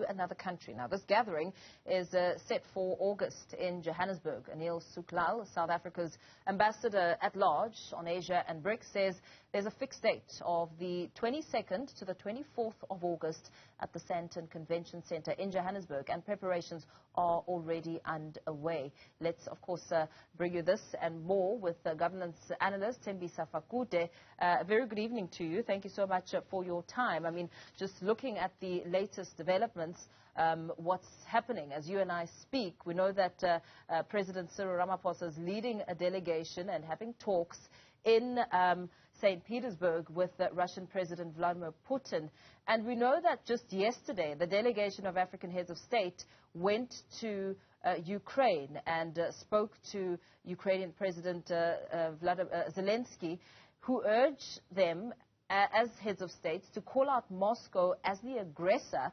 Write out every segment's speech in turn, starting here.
another country. Now, this gathering is set for August in Johannesburg. Anil Sooklal, South Africa's ambassador at large on Asia and BRICS, says there's a fixed date of the 22nd to the 24th of August at the Sandton Convention Center in Johannesburg, and preparations are already underway. Let's, of course, bring you this and more with governance analyst Thembisa Fakude. A very good evening to you. Thank you so much for your time. I mean, just looking at the latest developments, what's happening as you and I speak, we know that President Cyril Ramaphosa is leading a delegation and having talks in St. Petersburg with Russian President Vladimir Putin. And we know that just yesterday, the delegation of African heads of state went to Ukraine and spoke to Ukrainian President Vladimir Zelensky, who urged them, as heads of states, to call out Moscow as the aggressor.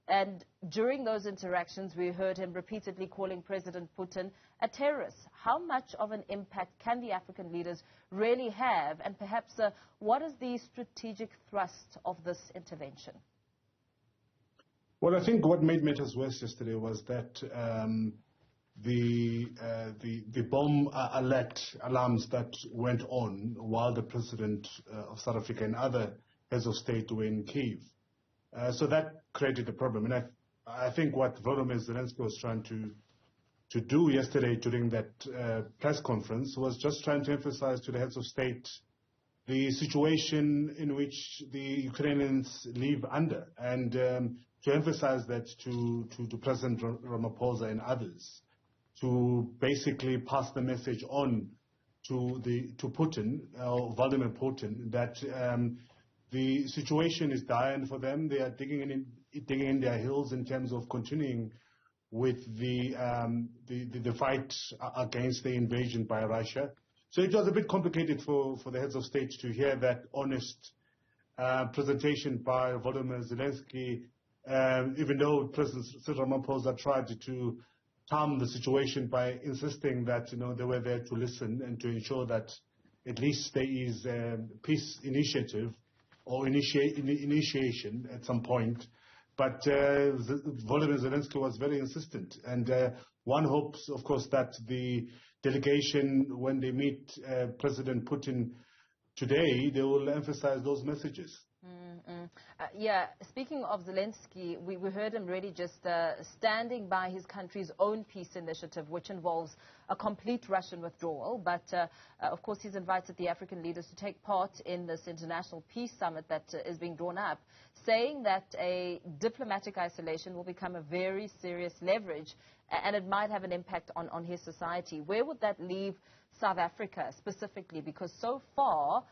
And during those interactions, we heard him repeatedly calling President Putin a terrorist. How much of an impact can the African leaders really have? And perhaps what is the strategic thrust of this intervention? Well, I think what made matters worse yesterday was that the bomb alert alarms that went on while the President of South Africa and other heads of state were in Kyiv. So that created a problem. And I think what Volodymyr Zelensky was trying to do yesterday during that press conference was just trying to emphasize to the heads of state the situation in which the Ukrainians live under, and to emphasize that to President Ramaphosa and others, to basically pass the message on to Putin, Vladimir Putin, that the situation is dire for them. They are digging in their heels in terms of continuing with the fight against the invasion by Russia. So it was a bit complicated for the heads of state to hear that honest presentation by Volodymyr Zelensky, even though President Cyril Ramaphosa tried to calm the situation by insisting that they were there to listen and to ensure that at least there is a peace initiative or initiation at some point. But Volodymyr Zelensky was very insistent. And one hopes, of course, that the delegation, when they meet President Putin today, they will emphasize those messages. Yeah, speaking of Zelensky, we heard him really just standing by his country's own peace initiative, which involves a complete Russian withdrawal. But, of course, he's invited the African leaders to take part in this international peace summit that is being drawn up, saying that a diplomatic isolation will become a very serious leverage, and it might have an impact on his society. Where would that leave South Africa specifically? Because so far,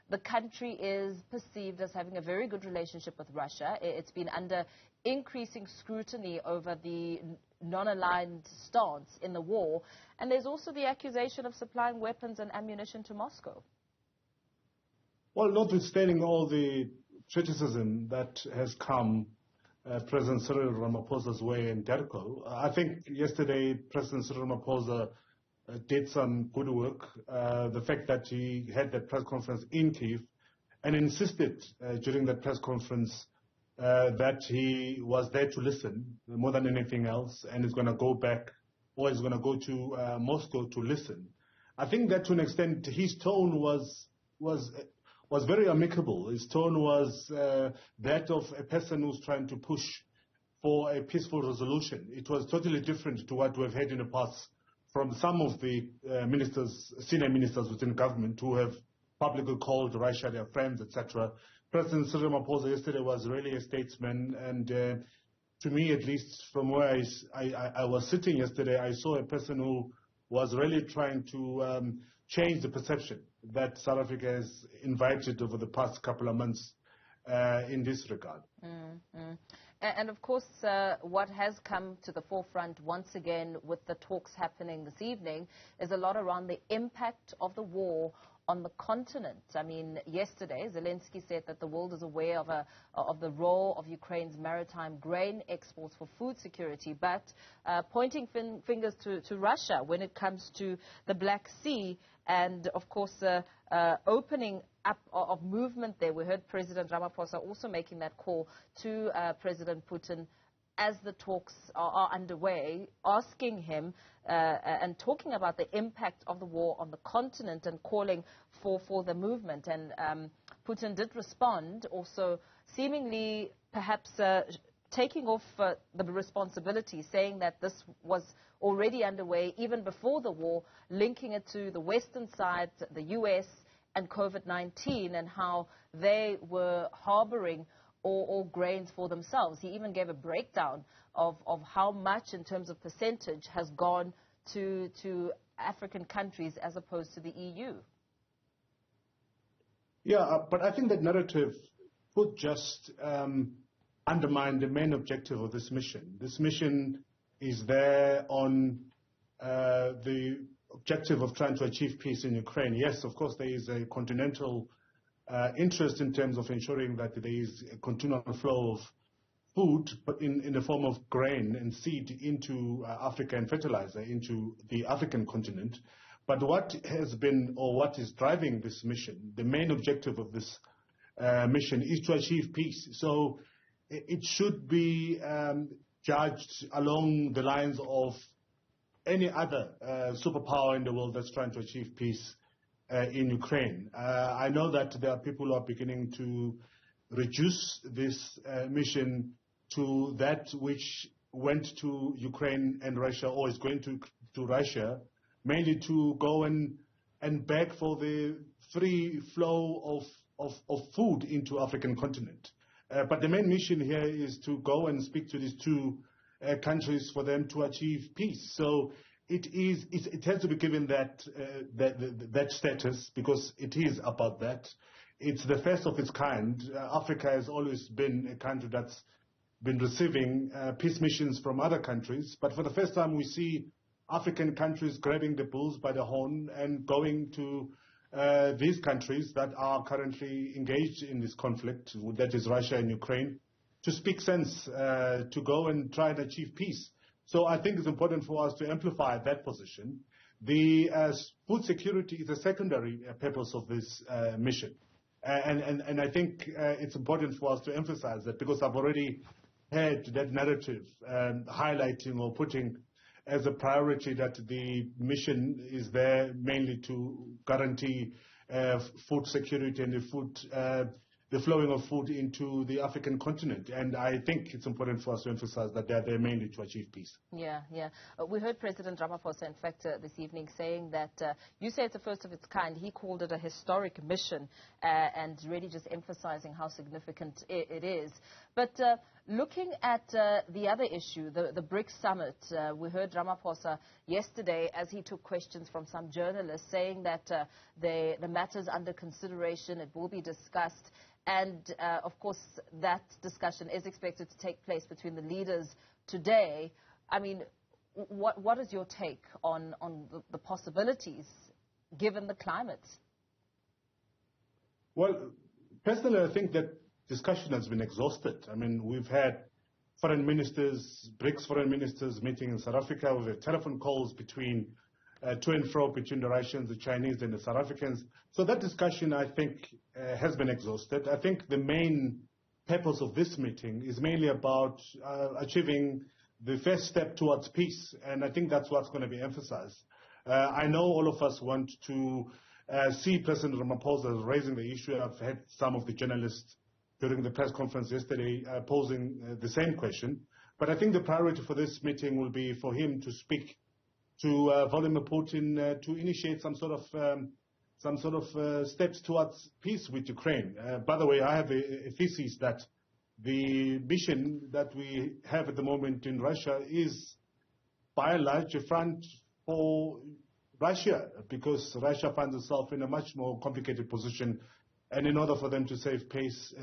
the country is perceived as having a very good relationship with Russia. It's been under increasing scrutiny over the non-aligned stance in the war. And there's also the accusation of supplying weapons and ammunition to Moscow. Well, notwithstanding all the criticism that has come President Cyril Ramaphosa's way in DERCO, I think yesterday President Cyril Ramaphosa did some good work. The fact that he had that press conference in Kyiv and insisted during that press conference that he was there to listen more than anything else, and is going to go back, or is going to go to Moscow to listen. I think that to an extent his tone was very amicable. His tone was that of a person who's trying to push for a peaceful resolution. It was totally different to what we've had in the past from some of the senior ministers within government who have publicly called Russia their friends, etc. President Cyril Ramaphosa yesterday was really a statesman, and to me, at least from where I was sitting yesterday, I saw a person who was really trying to change the perception that South Africa has invited over the past couple of months in this regard. And of course, what has come to the forefront once again with the talks happening this evening is a lot around the impact of the war on the continent. I mean, yesterday, Zelensky said that the world is aware of the role of Ukraine's maritime grain exports for food security, but pointing fingers to Russia when it comes to the Black Sea and, of course, opening up of movement there. We heard President Ramaphosa also making that call to President Putin as the talks are underway, asking him and talking about the impact of the war on the continent and calling for the movement. And Putin did respond, also seemingly perhaps taking off the responsibility, saying that this was already underway even before the war, linking it to the Western side, the US, and COVID-19, and how they were harboring all grains for themselves. He even gave a breakdown of how much in terms of percentage has gone to African countries as opposed to the EU. Yeah, but I think that narrative would just undermine the main objective of this mission. This mission is there on the objective of trying to achieve peace in Ukraine. Yes, of course, there is a continental interest in terms of ensuring that there is a continual flow of food, but in the form of grain and seed into Africa and fertilizer into the African continent. But what has been, or what is driving this mission, the main objective of this mission is to achieve peace. So it should be judged along the lines of any other superpower in the world that's trying to achieve peace in Ukraine. I know that there are people who are beginning to reduce this mission to that which went to Ukraine and Russia, or is going to Russia, mainly to go and beg for the free flow of food into African continent. But the main mission here is to go and speak to these two countries for them to achieve peace. So it has to be given that status, because it is about that. It's the first of its kind. Africa has always been a country that's been receiving peace missions from other countries, but for the first time we see African countries grabbing the bulls by the horn and going to these countries that are currently engaged in this conflict, that is Russia and Ukraine, to speak sense, to go and try and achieve peace. So I think it's important for us to amplify that position. The food security is a secondary purpose of this mission. And I think it's important for us to emphasize that, because I've already heard that narrative highlighting or putting as a priority that the mission is there mainly to guarantee food security and the flowing of food into the African continent. And I think it's important for us to emphasize that they're there mainly to achieve peace. Yeah. We heard President Ramaphosa, in fact, this evening saying that you say it's the first of its kind. He called it a historic mission and really just emphasizing how significant it is. But looking at the other issue, the BRICS Summit, we heard Ramaphosa yesterday as he took questions from some journalists saying that the matters under consideration, it will be discussed. And, of course, that discussion is expected to take place between the leaders today. I mean, what is your take on the possibilities, given the climate? Well, personally, I think that discussion has been exhausted. I mean, we've had foreign ministers, BRICS foreign ministers meeting in South Africa. We've had telephone calls between to and fro between the Russians, the Chinese, and the South Africans. So that discussion, I think, has been exhausted. I think the main purpose of this meeting is mainly about achieving the first step towards peace, and I think that's what's going to be emphasized. I know all of us want to see President Ramaphosa raising the issue. I've had some of the journalists during the press conference yesterday posing the same question. But I think the priority for this meeting will be for him to speak to Vladimir Putin to initiate some sort of steps towards peace with Ukraine. By the way, I have a thesis that the mission that we have at the moment in Russia is, by and large, a front for Russia, because Russia finds itself in a much more complicated position, and in order for them to save face,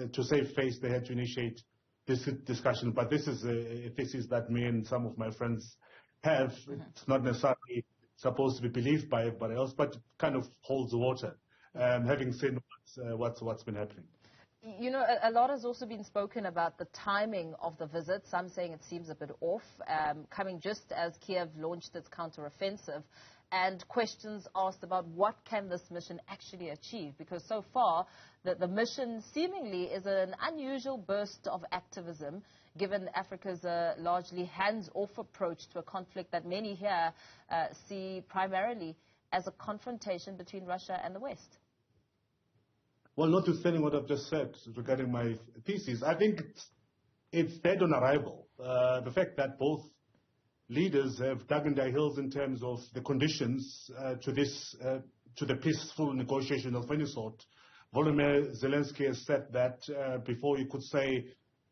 they had to initiate this discussion. But this is a thesis that me and some of my friends have. It's not necessarily supposed to be believed by everybody else, but kind of holds water, having seen what's been happening. You know, a lot has also been spoken about the timing of the visit. Some saying it seems a bit off, coming just as Kiev launched its counteroffensive, and questions asked about what can this mission actually achieve, because so far the mission seemingly is an unusual burst of activism given Africa's largely hands-off approach to a conflict that many here see primarily as a confrontation between Russia and the West? Well, notwithstanding what I've just said regarding my thesis, I think it's dead on arrival. The fact that both leaders have dug in their heels in terms of the conditions to the peaceful negotiation of any sort. Volodymyr Zelensky has said that before he could say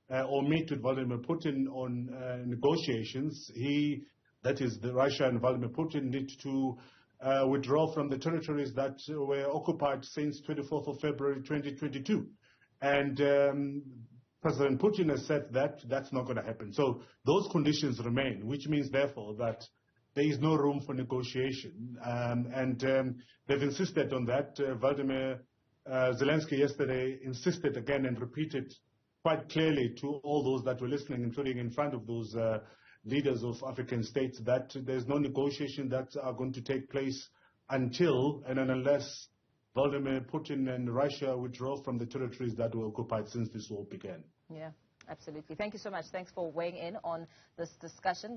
or meet with Vladimir Putin on negotiations, that is, Russia and Vladimir Putin, need to withdraw from the territories that were occupied since 24th of February 2022. And President Putin has said that that's not going to happen. So those conditions remain, which means, therefore, that there is no room for negotiation. They've insisted on that. Vladimir Zelensky yesterday insisted again and repeated quite clearly to all those that were listening, including in front of those leaders of African states, that there's no negotiation that are going to take place until and unless Vladimir Putin and Russia withdraw from the territories that were occupied since this war began. Yeah, absolutely. Thank you so much. Thanks for weighing in on this discussion.